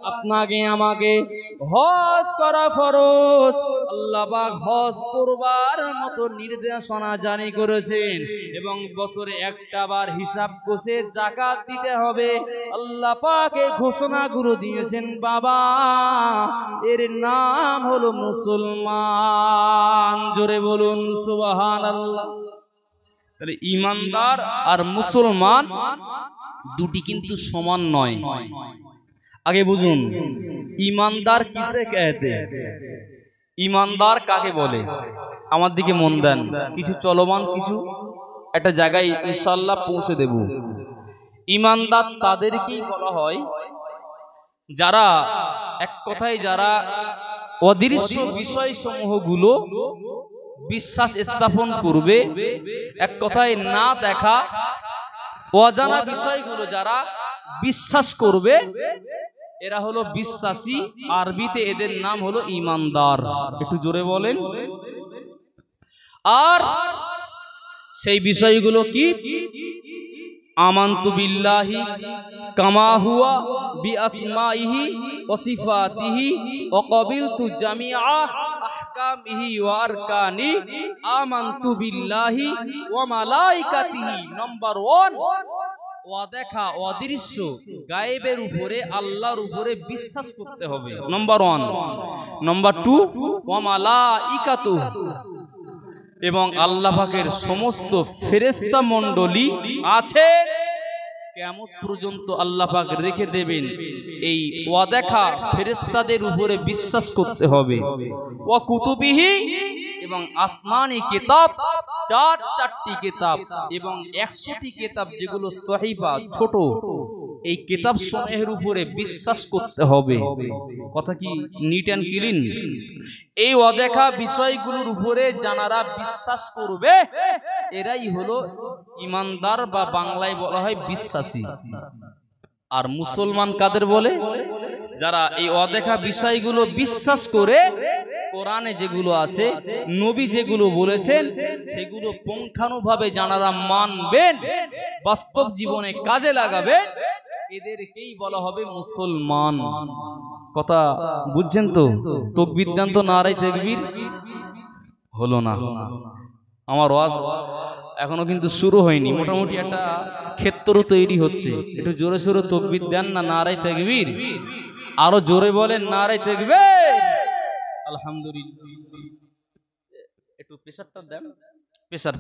আপনাকে আমাকে হজ করা ফরজ। আল্লাহ পাক হজ করবার মতো নির্দেশনা জারি করেছেন এবং বছরে একটা বার হিসাব কষে যাকাত দিতে হবে। আল্লাহ পাক এই ঘোষণাগুলো দিয়েছেন বাবা, এর নাম হলো মুসলমান। জোরে বলুন সুবহানাল্লাহ। তাহলে ঈমানদার আর মুসলমান দুটি কিন্তু সমান নয়। আগে বুঝুন ঈমানদার কিসে कहते हैं, ঈমানদার কাকে বলে। আমার দিকে মন দেন, কিছু চলমান কিছু একটা জায়গায় ইনশাআল্লাহ পৌঁছে দেব। ঈমানদার তাদেরকেই বলা হয় যারা এক কথায় যারা অদৃশ্য বিষয়সমূহগুলো বিশ্বাস স্থাপন করবে, এক কথায় না দেখা অজানা বিষয়গুলো যারা বিশ্বাস করবে, এরা হলো বিশ্বাসী। আরবিতে এদের নাম হলো ঈমানদার। একটু জোরে বলেন। আর সেই বিষয়গুলো কি? আমানতু বিল্লাহি কামা হুয়া বিআসমাইহি ওয়া সিফাতিহি ওয়া ক্বাবিলতু জামিআ আহকামিহি ওয়া আরকানি আমানতু বিল্লাহি ওয়া মালাইকাতিহি। নাম্বার 1, অদেখা অদৃশ্য গায়েবের উপরে আল্লাহর উপরে বিশ্বাস করতে হবে, নাম্বার 1। নাম্বার 2, ওয়া মালাইকাতুহু, এবং আল্লাহ পাকের সমস্ত ফেরেশতা মণ্ডলী আছে, কিয়ামত পর্যন্ত আল্লাহ পাক রেখে দেবেন। এই অদেখা ফেরেশতাদের উপরে বিশ্বাস করতে হবে। ওয়া কুতুবিহি, এবং আসমানি কিতাব, চারটি কিতাব এবং 100টি কিতাব যেগুলো সহিফা ছোট, এই কিতাব সমূহের উপরে বিশ্বাস করতে হবে। কথা কি নিট অ্যান্ড ক্লিন? এই অদেখা বিষয়গুলোর উপরে যারা বিশ্বাস করবে এরাই হলো ঈমানদার, বা বাংলায় বলা হয় বিশ্বাসী। আর মুসলমান কাদের বলে? যারা এই অদেখা বিষয়গুলো বিশ্বাস করে কোরআনে যেগুলো আছে, নবী যেগুলো বলেছেন, সেগুলো পুঙ্খানুভাবে যারা মানবেন, বাস্তব জীবনে কাজে লাগাবেন, এদেরকেই বলা হবে মুসলমান। কথা বুঝছেন তো? তাকবীর দেন তো, নারে তাকবীর। হলো না, আমার ওয়াজ এখনো কিন্তু শুরু হয়নি, মোটামুটি একটা ক্ষেত্র তৈরি হচ্ছে। একটু জোরে সোরে তাকবীর দেন না, নারে তাকবীর। আরো জোরে বলেন নারে তাকবীর। আলহামদুলিল্লাহ। একটু প্রেসারটা দেন,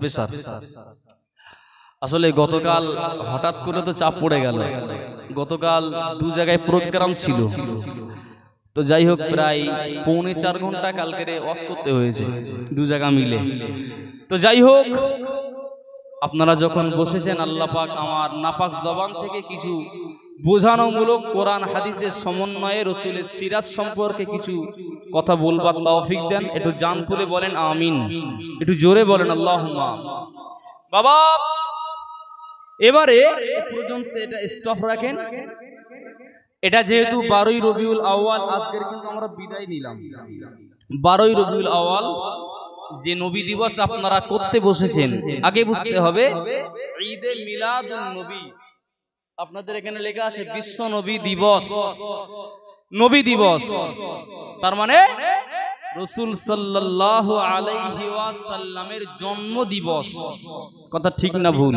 প্রেসার। আসলে গতকাল হঠাৎ করে তো চাপ পড়ে গেল। গতকাল 2 জায়গায় প্রোগ্রাম ছিল, তো যাই হোক প্রায় 3.25 ঘন্টা কালকে ওয়াজ করতে হয়েছে 2 জায়গা মিলে। তো যাই হোক, আপনারা যখন বসেছেন, আল্লাহ পাক আমার নাপাক জবান থেকে কিছু বোঝানোমূলক কোরআন হাদিসের সমন্বয়ে রাসূলের সিরাত সম্পর্কে কিছু কথা বলবার তৌফিক দেন। একটু জান তুলে বলেন আমিন, একটু জোরে বলেন আল্লাহুম্মা। বাবা এবারে এ পর্যন্ত এটা স্টপ রাখেন। এটা যেহেতু 12ই রবিউল আউয়াল, আজকের কিন্তু আমরা বিদায় নিলাম। 12ই রবিউল আউয়াল যে নবী দিবস আপনারা করতে বসেছেন, আগে বুঝতে হবে ঈদে মিলাদুন নবী। আপনাদের এখানে লেখা আছে বিশ্ব নবী দিবস। নবী দিবস তার মানে রাসূল সাল্লাল্লাহু আলাইহি ওয়াসাল্লামের জন্ম দিবস। কথা ঠিক না ভুল?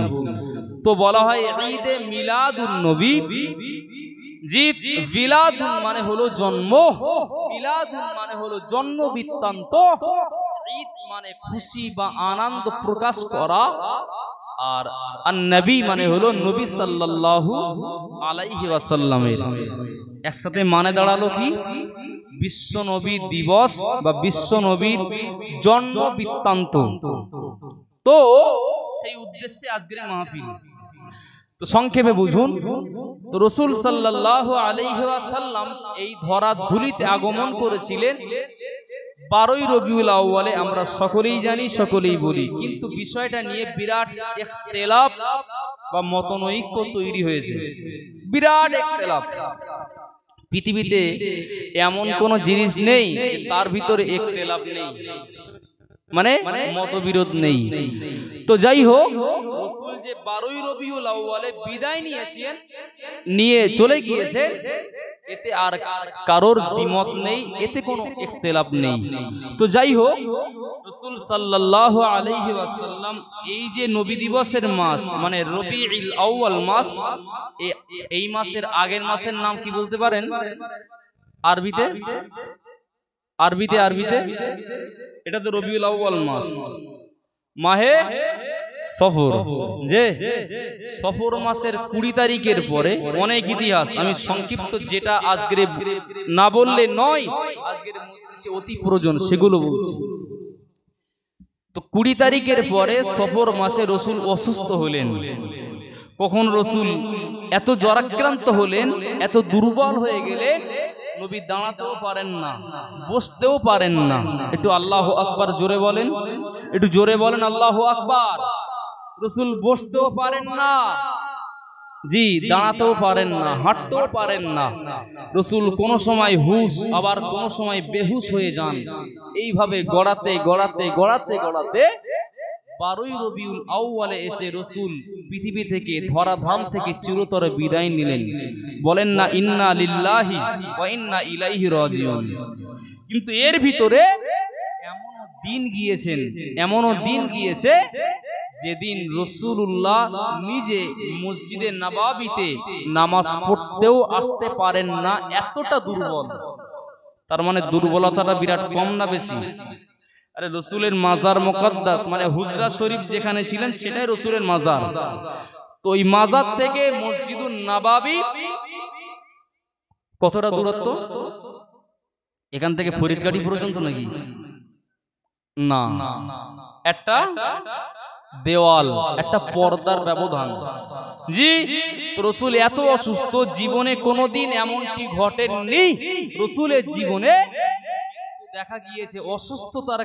তো বলা হয় ঈদে মিলাদুন নবী। জি, মিলাদুন মানে হলো জন্ম, মিলাদুন মানে হলো জন্ম বৃত্তান্ত, ঈদ মানে খুশি বা আনন্দ প্রকাশ করা, আর নবী মানে হলো নবী সাল্লাল্লাহু আলাইহি ওয়াসাল্লামের। একসাথে মানে দাঁড়ালো কি? বিশ্ব নবী দিবস বা বিশ্ব নবীর জন্ম বৃত্তান্ত। তো সেই উদ্দেশ্যে আজকের মাহফিল। তো সংক্ষেপে বুঝুন, তো রাসূল সাল্লাল্লাহু আলাইহি ওয়াসাল্লাম এই ধরার ধুলিতে আগমন করেছিলেন 12ই রবিউল আউয়ালে। আমরা সকলেই জানি, সকলেই বলি, কিন্তু বিষয়টা নিয়ে বিরাট ইখতিলাফ বা মতনৈক্য তৈরি হয়েছে। বিরাট ইখতিলাফ। পৃথিবীতে এমন কোন জিনিস নেই তার ভিতরে ইখতিলাফ নেই, মানে মতবিরোধ নেই। তো যাই হোক, রাসূল যে 12ই রবিউল আউয়ালে বিদায় নিয়েছেন, নিয়ে চলে গিয়েছেন, এতে আর কারোর দ্বিমত নেই, এতে কোনো ইখতিলাফ নেই। তো যাই হোক, রাসূল সাল্লাল্লাহু আলাইহি ওয়াসাল্লাম এই যে নবী দিবসের মাস মানে রবিউল আউয়াল মাস, এই মাসের আগের মাসের নাম কি বলতে পারেন আরবিতে? আরবিতে আরবিতে এটা তো রবিউল আউয়াল মাস, মাহে সফর। যে সফর মাসের 20 তারিখের পরে অনেক ইতিহাস, আমি সংক্ষিপ্ত যেটা আজকের না বললে নয়, আজকের মজলিসে অতি প্রয়োজন সেগুলো বলছি। তো 20 তারিখের পরে সফর মাসে রসুল অসুস্থ হলেন। কখন রসুল এত জ্বরাক্রান্ত হলেন, এত দুর্বল হয়ে গেলেন, নবী দাঁড়াতেও পারেন না, বসতেও পারেন না। একটু আল্লাহু আকবার জোরে বলেন, একটু জোরে বলেন আল্লাহু আকবার। রসুল বসতেও পারেন না, জি দাঁড়াতেও পারেন না, হাঁটতেও পারেন না। রসুল কোন সময় হুশ, আবার কোন সময় বেহুশ হয়ে যান। এইভাবে গড়াতে গড়াতে গড়াতে গড়াতে 12ই রবিউল আউয়ালে এসে রসুল পৃথিবী থেকে, ধরাধাম থেকে চিরতরে বিদায় নিলেন। বলেন না ইন্না লিল্লাহি ওয়া ইন্না ইলাইহি রাজিউন। কিন্তু এর ভিতরে এমনও দিন গিয়েছেন, এমনও দিন গিয়েছে যেদিন রাসূলুল্লাহ নিজে মসজিদে নববীতে নামাজ পড়তেও আসতে পারেন না, এতটা দুর্বল। তার মানে দুর্বলতাটা বিরাট কম না বেশি? আরে রসুলের মাজার মুকদ্দাস মানে হুজরা শরীফ যেখানে ছিলেন সেটাই রসুলের মাজার। তো ওই মাজার থেকে মসজিদুন নববী কতটা দূরত্ব? এখান থেকে ফরিদগাড়ি পর্যন্ত নাকি? না, একটা দেওয়াল, একটা পর্দার ব্যবধান। জি, তো রসুল এত অসুস্থ, জীবনে কোনোদিন এমনটি ঘটেনি রসুলের জীবনে। দেখা গিয়েছে অসুস্থতার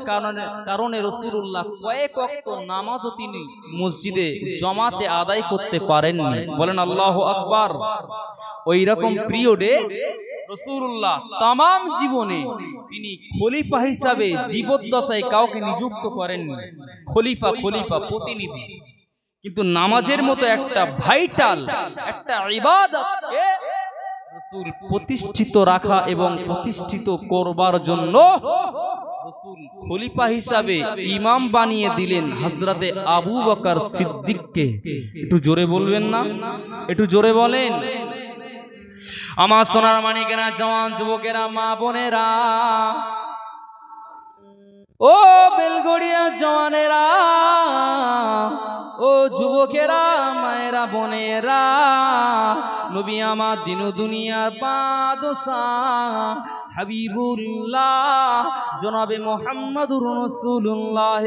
কারণে রাসূলুল্লাহ কয়েক ওয়াক্ত নামাজও তিনি মসজিদে জামাতে আদায় করতে পারেননি। বলেন আল্লাহু আকবার। ওই রকম পিরিয়ডে রাসূলুল্লাহ তামাম জীবনে তিনি খলিফা হিসাবে জীবদ্দশায় কাউকে নিযুক্ত করেননি। খলিফা খলিফা প্রতিনিধি, কিন্তু নামাজের মতো একটা ভাইটাল একটা ইবাদতকে রাসূল প্রতিষ্ঠিত রাখা এবং প্রতিষ্ঠিত করবার জন্য রাসূল খলিফা হিসাবে ইমাম বানিয়ে দিলেন হযরতে আবু বকর সিদ্দিককে। একটু জোরে বলবেন না? একটু জোরে বলেন। আমার সোনার মানিকেরা, জওয়ান যুবকেরা, মা বোনেরা, ও বেলগড়িয়া জওয়ানেরা, ও যুবকেরা, মায়েরা, বোনেরা, নবী আমার দিন দুনিয়ার বাদশাহ হাবিবুল্লাহ জনাবে মুহাম্মদুর রাসূলুল্লাহ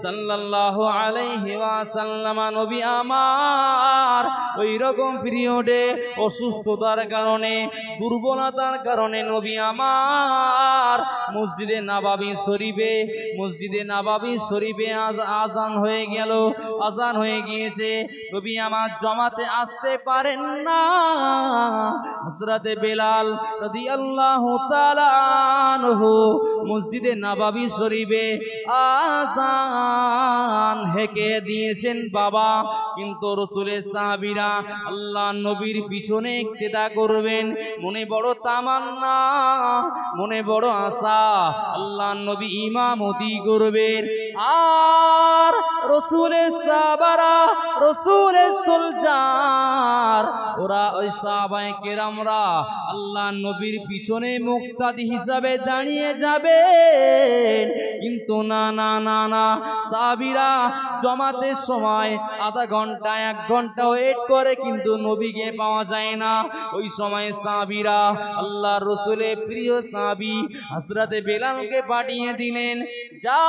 সাল্লাল্লাহু আলাইহি ওয়াসাল্লাম নবী আমার ওই রকম পিরিয়ডে অসুস্থতার কারণে, দুর্বলতার কারণে নবী আমার মসজিদে নববী শরীফে আজান হয়ে গেল, আজান হয়ে গিয়েছে। নবী আমার জামাতে আসতে পারেন না। হযরতে বেলাল রাদিয়াল্লাহু তাআলা আনহু মসজিদে নববী শরীফে আজান হেঁকে দিয়েছেন বাবা। কিন্তু রাসূলের সাহাবীরা আল্লাহ নবীর পিছনে ইক্তেদা করবেন, মনে বড় তামান্না, মনে বড় আশা, আল্লাহ নবী ইমামতি করবেন। আর রাসূলের সাহাবারা, রাসূলের সোলজার, ওরা ওই সাহাবায়ে কেরামরা আল্লাহ নবীর পিছনে মুক্তাদি হিসাবে দাঁড়িয়ে যাবেন। কিন্তু না না না না, সাহাবীরা জমাতের সময় আধা ঘন্টা 1 ঘন্টা ওয়েট করে, কিন্তু নবীকে পাওয়া যায় না। ওই সময় সাহাবীরা আল্লাহর রাসূলের প্রিয় সাহাবী হযরতে বেলালকে পাঠিয়ে দিলেন, যা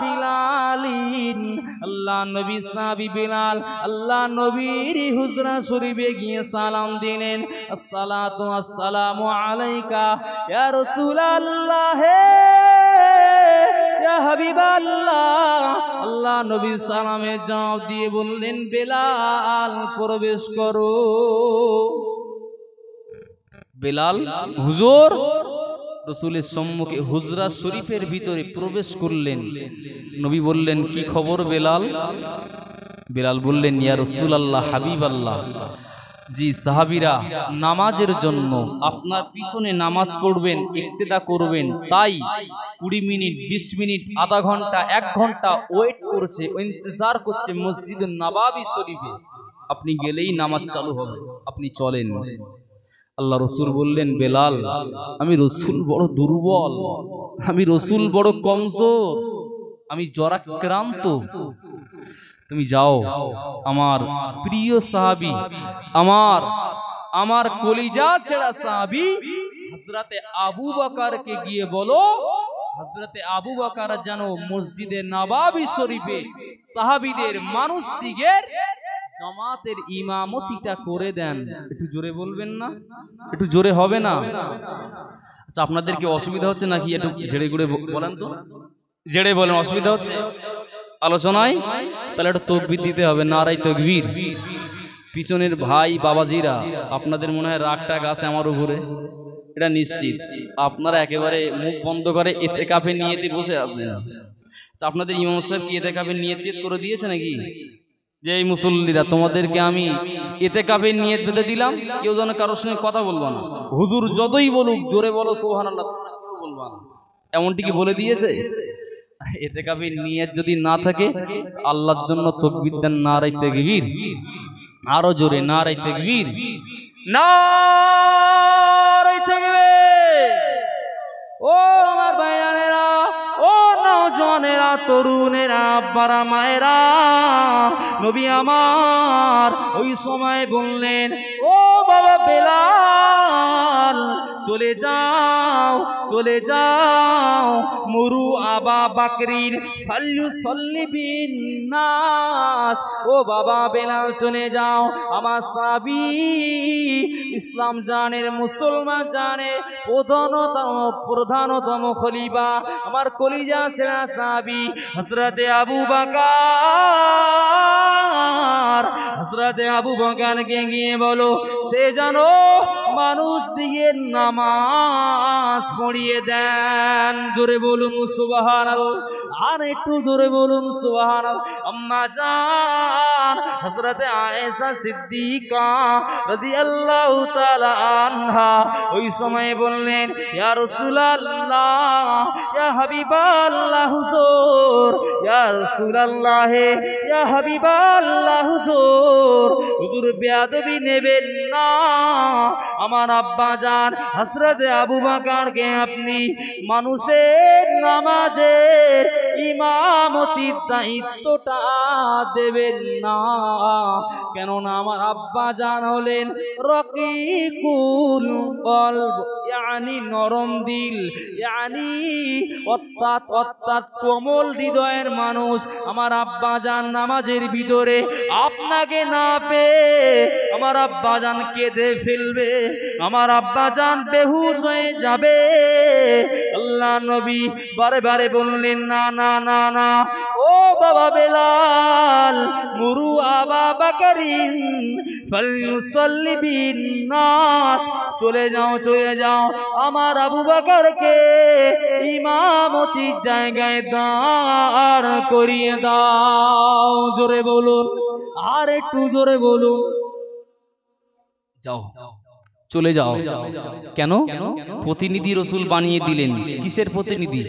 বিলালিন। আল্লাহ নবী সাহাবী বেলাল আল্লাহ নবীর হুজরা শরীফে গিয়ে সালাম দিলেন, আসসালাতু আসসালামু আলাইকা ইয়া রাসূলুল্লাহ, ইয়া হাবিবাল্লাহ। আল্লাহ নবী সালামের জবাব দিয়ে বললেন, বেলাল প্রবেশ করো। বেলাল হুজুর রাসূলের সম্মুখে হুজরা শরীফের ভিতরে প্রবেশ করলেন। নবী বললেন, কি খবর বেলাল? বেলাল বললেন, ইয়া রাসূলুল্লাহ, হাবিবাল্লাহ, জি সাহাবীরা নামাজের জন্য আপনার পিছনে নামাজ পড়বেন, ইক্তেদা করবেন, তাই 20 মিনিট 20 মিনিট আধা ঘন্টা 1 ঘন্টা ওয়েট করছে, ইন্তজার করছে মসজিদ নববী শরীফে। আপনি গেলেই নামাজ চালু হবে, আপনি চলেন। আল্লাহ রসুল বললেন, বেলাল আমি রসুল বড় দুর্বল, আমি রসুল বড় কমজোর, আমি জ্বরাক্রান্ত, তুমি যাও আমার প্রিয় সাহাবী, আমার কলিজা ছেড়া সাহাবী হযরতে আবু বকরকে গিয়ে বলো, হযরতে আবু বকর যেন মসজিদে নববী শরীফে সাহাবীদের মানুষদিগের জামাতের ইমামতিটা করে দেন। একটু জোরে বলবেন না? একটু জোরে হবে না? আচ্ছা, আপনাদের কি অসুবিধা হচ্ছে নাকি? একটু ঝেড়ে ঘুরে বলেন তো, জেড়ে বলেন, অসুবিধা হচ্ছে আলোচনায়? তাহলে একটু তাকবীর দিতে হবে, নারায়ে তাকবীর। পিছনের ভাই বাবাজিরা, আপনাদের মনে হয় রাগটা আছে আমার উপরে, এটা নিশ্চিত। আপনারা একেবারে মুখ বন্ধ করে ইতিকাফের নিয়তে বসে আছেন। আপনাদের ইমাম সাহেব কি ইতিকাফের নিয়ত করে দিয়েছে নাকি? যে এই মুসল্লিরা, তোমাদেরকে আমি ইতিকাফের নিয়ত বেঁধে দিলাম, কেউ যেন কারোর সঙ্গে কথা বলবা না, হুজুর যতই বলুক জোরে বলো সুবহানাল্লাহ, বলবা না, এমনটি কি বলে দিয়েছে? ইতিকাফের নিয়ত যদি না থাকে আল্লাহর জন্য তাকবীর দেন, নারায়ে তাকবীর, আরো জোরে নারায়ে তাকবীর, নারায়ে তাকবীর। ও আমার ভাইয়ানেরা, ও নওজওয়ানেরা, তরুণেরা, আব্বারা, মায়েরা, নবী আমার ওই সময় বললেন, ও বাবা বেলাল চলে যাও, চলে যাও, মুরু আবা বকরির ফালইউসাল্লি বিন নাস। ও বাবা বেলাল চলে যাও, আমার সাহাবী ইসলাম জানের, মুসলমান জানে প্রধানতম খলিফা, আমার কলিজা ছেড়া সাহাবী হযরতে আবু বকর, হযরতে আবু বকরকে গিয়ে বলো সে জানো মানুষ দিয়ে নামাজ পড়িয়ে দেন। জোরে বলুন সুবহানাল্লাহ, আর একটু জোরে বলুন সুবহানাল্লাহ। আম্মা জান হযরতে আয়েশা সিদ্দিকা রাদিয়াল্লাহু তাআলা আনহা ওই সময় বললেন, ইয়া রাসূলুল্লাহ, ইয়া হাবিবাল্লাহ হুজুর, ইয়া রাসূলুল্লাহ, ইয়া হাবিবাল্লাহ হুজুর, হুজুর বেয়াদবি নেবেন না, আমার আব্বা জান হযরতে আবু বকরকে আপনি মানুষের নামাজের ইমামতির দায়িত্বটা দেবেন না, কেননা আমার আব্বা জান হলেন রকিকুল কলব, ইয়ানি নরম দিল, ইয়ানি অর্থাৎ কোমল হৃদয়ের মানুষ। আমার আব্বা জান নামাজের ভিতরে আপনাকে না পেয়ে আমার আব্বা জান কেঁদে ফেলবে, আমার আব্বা জান বেহুশ হয়ে যাবে। আল্লাহ নবী বারে বারে বললেন, না না না না, ও বাবা বেলাল, মুরু আবা বকরিন ফালইউসাল্লি বিন নাস, চলে যাও, চলে যাও, আমার আবু বকরকে ইমামতির জায়গায় দাঁড় করিয়ে দাও। জোরে বলুন, আর একটু জোরে বলুন, যাও, চলে যাও। কেন? প্রতিনিধি রসুল বানিয়ে দিলেন। কিসের প্রতিনিধি?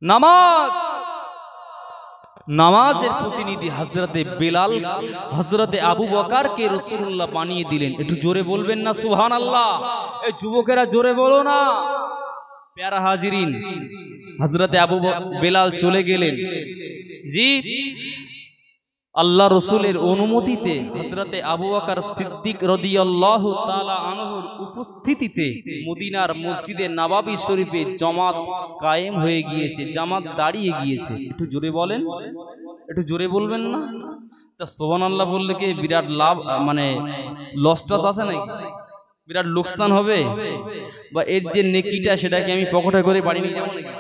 নামাজ, নামাজের প্রতিনিধি হযরতে বেলাল, হযরতে আবু বকরকে রাসূলুল্লাহ বানিয়ে দিলেন। একটু জোরে বলবেন না সুবহানাল্লাহ? এই যুবকেরা জোরে বলো না। প্যারা হাজিরিন, হযরতে বেলাল চলে গেলেন। জি, আল্লাহ রসুলের অনুমতিতে হযরতে আবু বকর সিদ্দিক রাদিয়াল্লাহু তাআলা আনহুর উপস্থিতিতে মদিনার মসজিদে নববী শরীফে জামাত কায়েম হয়ে গিয়েছে, জামাত দাঁড়িয়ে গিয়েছে। একটু জোরে বলেন, একটু জোরে বলবেন না? তা সুবহানাল্লাহ বললে কি বিরাট লাভ, মানে লসটা আছে নাকি? বিরাট লোকসান হবে? বা এর যে নেকিটা সেটাকে আমি পকেটে করে বাড়ি নিয়ে যাবো নাকি?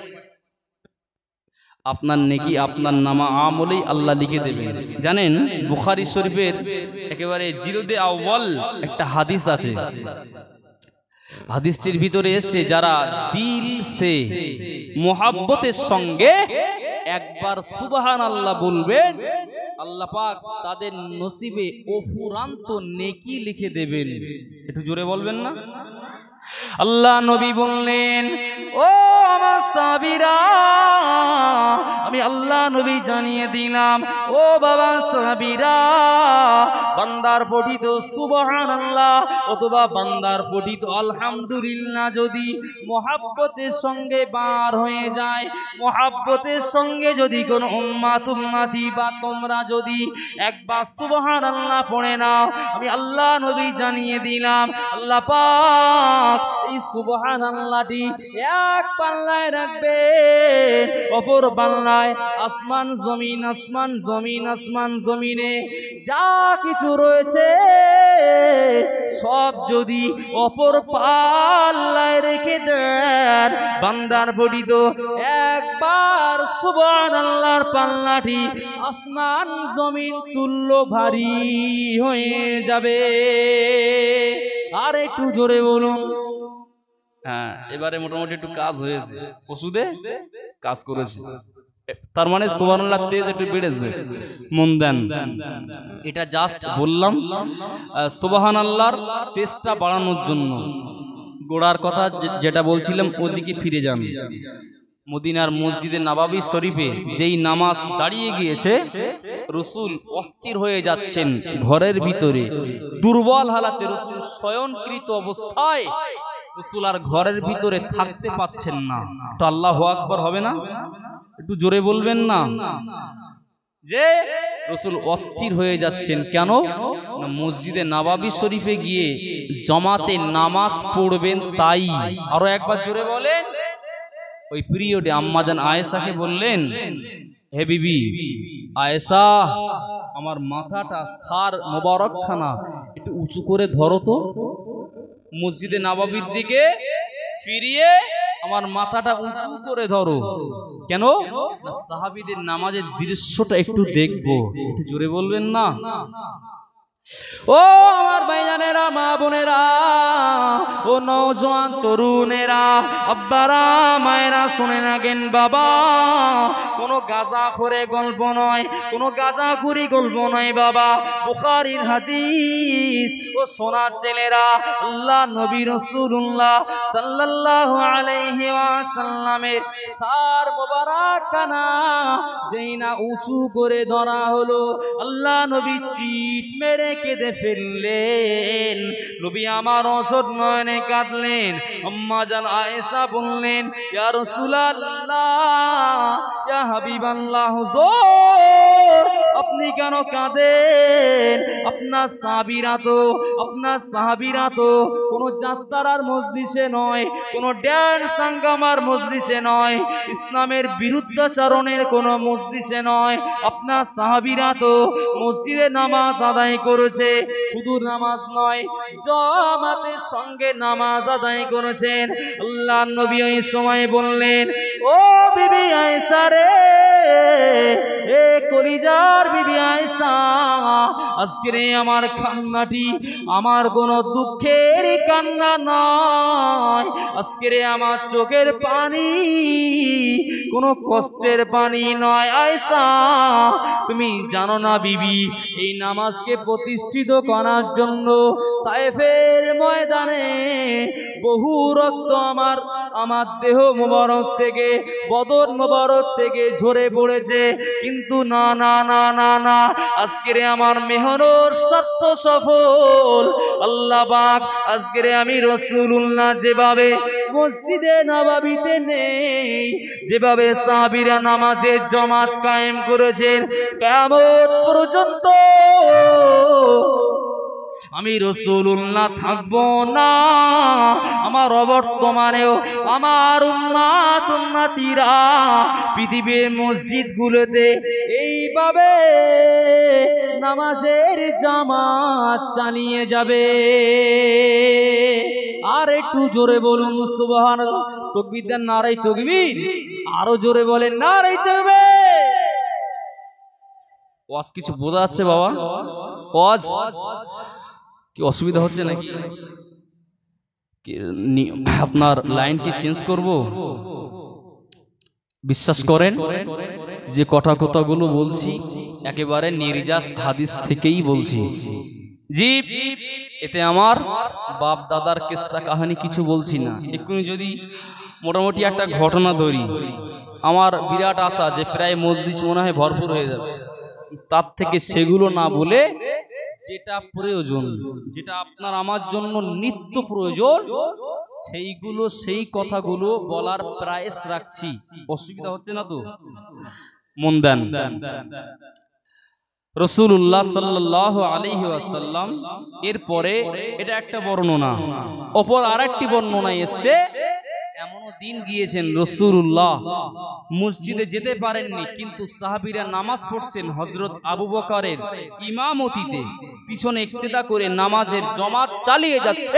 আপনার নেকি আপনার নামা আমলেই আল্লাহ লিখে দেবেন। জানেন বুখারী শরীফের একেবারে জিলদে আউয়াল একটা হাদিস আছে। হাদিসটির ভিতরে এসে যারা দিল সে মোহাব্বতের সঙ্গে একবার সুবহানাল্লাহ বলবেন, আল্লাহ পাক তাদের নসিবে অফুরান্ত নেকি লিখে দেবেন। একটু জোরে বলবেন না? আল্লাহ নবী বললেন, ও আমার সাহাবীরা, আমি আল্লাহ নবী জানিয়ে দিলাম, ও বাবা সাহাবীরা, বান্দার পঠিত সুবহানাল্লাহ অথবা বান্দার পঠিত আলহামদুলিল্লাহ যদি মুহাব্বতের সঙ্গে বার হয়ে যায়, মুহাব্বতের সঙ্গে যদি কোন উম্মতি বা তোমরা যদি একবার সুবহানাল্লাহ পড়ে নাও, আমি আল্লাহ নবী জানিয়ে দিলাম আল্লাহ পাক এই সুবহানাল্লাহটি এক পাল্লায় রাখবেন, অপর পাল্লায় আসমান জমিন, আসমান জমিন, আসমান জমিনে যা কিছু রয়েছে সব যদি অপর পাল্লায় রেখে দেন, বান্দার পঠিত একবার সুবহানাল্লাহর পাল্লাটি আসমান জমিন তুল্য ভারী হয়ে যাবে। আর একটু জোরে বলুন। হ্যাঁ, এবারে মোটামুটি একটু কাজ হয়েছে, ওষুধে কাজ করেছে, তার মানে সুবহানাল্লাহ তেজ একটু বেড়েছে, মন দেন। এটা জাস্ট বললাম সুবহানাল্লাহর তেজটা বাড়ানোর জন্য। গোড়ার কথা যেটা বলছিলাম ওদিকে ফিরে যান। মদিনার মসজিদে নববী শরীফে যেই নামাজ দাঁড়িয়ে গিয়েছে, রাসূল অস্থির হয়ে যাচ্ছেন ঘরের ভিতরে, দুর্বল হালাতে রাসূল শয়নকৃত অবস্থায়, রাসূল আর ঘরের ভিতরে থাকতে পাচ্ছেন না। তো আল্লাহু আকবার হবে না? একটু জোরে বলবেন না? যে রাসূল অস্থির হয়ে যাচ্ছেন কেন? না, মসজিদে নববী শরীফে গিয়ে জামাতে নামাজ পড়বেন তাই। আরো একবার জোরে বলেন। ওই পিরিয়ডে আম্মাজান আয়েশাকে বললেন, হে বিবি আয়েশা, আমার মাথাটা সার মোবারকখানা একটু উঁচু করে ধরো তো, মসজিদে নববীর দিকে ফিরিয়ে আমার মাথাটা উঁচু করে ধরো। কেন? না, সাহাবীদের নামাজের দৃশ্যটা একটু দেখবো। একটু জোরে বলবেন না? ও আমার ভাইজানেরা, মা বোনেরা, ও নওজোয়ান তরুণেরা, আব্বারা, মায়েরা শুনে রাখেন বাবা, কোনো গাঁজাখোরে গল্প নয়, কোনো গাঁজাখুরি গল্প নয় বাবা, বুখারীর হাদিস। ও সোনার ছেলেরা, আল্লাহ নবী রাসূলুল্লাহ সাল্লাল্লাহু আলাইহি ওয়াসাল্লামের সার মোবারক কানা যেই না উঁচু করে ধরা হলো, আল্লাহ নবী চিৎ মেরে কেঁদে ফেললেন। নবী আমার অঝর নয়নে কাঁদলেন। আম্মা জান আয়েশা বললেন, ইয়া রাসূলুল্লাহ, ইয়া হাবিবাল্লাহ, হুজুর আপনি কেন কাঁদেন? আপনার সাহাবীরা তো কোনো যাত্রার মজলিসে নয়, কোনো ড্যান্স হাঙ্গামার মজলিসে নয়, ইসলামের বিরুদ্ধাচরণের কোনো মজলিসে নয়। আপনার সাহাবীরা তো মসজিদে নামাজ আদায় করেছে, শুধু নামাজ নয় জামাতের সঙ্গে নামাজ আদায় করেছেন। আল্লাহ নবী ওই সময় বললেন, ও বিবি আয়েশা রে, এ কলিজার বিবি আয়েশা, আজকের আমার কান্নাটি আমার কোনো দুঃখের কান্না নয়, আজকের আমার চোখের পানি কোনো কষ্টের পানি নয়। আয়েশা, তুমি জানো না বিবি, এই নামাজকে প্রতিষ্ঠিত করার জন্য তায়েফের ময়দানে বহু রক্ত আমার দেহ মোবারক থেকে, বদন মোবারক থেকে ঝরে পড়েছে, কিন্তু না না না না না, আজকের আমার মেহনত সত্য সফল। আল্লাহ পাক আজকের আমি রাসূলুল্লাহ যেভাবে মসজিদে নববীতে নেই, যেভাবে সাহাবীরা নামাজের জামাত কায়েম করেছেন, কিয়ামত পর্যন্ত আমি রাসূলুল্লাহ থাকবো না। আমার অবর্তমানেও আমার উম্মতিরা পৃথিবীর মসজিদগুলোতে এইভাবে নামাজের জামাত চালিয়ে যাবে। আর একটু জোরে বলুন সুবহানাল্লাহ। তাকবীর দেন, নারায়ে তাকবীর। আরো জোরে বলেন, নারায়ে তাকবীর। ওয়াজ কিছু বোঝা যাচ্ছে বাবা? ওয়াজ কি অসুবিধা হচ্ছে নাকি? আপনার লাইন কি চেঞ্জ করব? বিশ্বাস করেন যে কথাগুলো বলছি একেবারে নির্যাস হাদিস থেকেই বলছি। জি, এতে আমার বাপ দাদার কিস্সা কাহানি কিছু বলছি না। এক্ষুনি যদি মোটামুটি একটা ঘটনা ধরি, আমার বিরাট আশা যে প্রায় মজলিস মনে হয় ভরপুর হয়ে যাবে। তার থেকে সেগুলো না বলে যেটা প্রয়োজন, যেটা আপনার আমার জন্য নিত্য প্রয়োজন, সেইগুলো সেই কথাগুলো বলার প্রয়াস রাখছি। অসুবিধা হচ্ছে না তো? মন দেন। রাসূলুল্লাহ সাল্লাল্লাহু আলাইহি ওয়াসাল্লাম এরপরে এটা একটা বর্ণনা, অপর আরেকটি বর্ণনা এসেছে এমনও দিন গিয়েছেন রাসূলুল্লাহ মসজিদে যেতে পারেননি, কিন্তু সাহাবীরা নামাজ পড়ছেন হযরত আবু বকরের ইমামতিতে, পিছনে ইক্তেদা করে নামাজের জামাত চালিয়ে যাচ্ছে।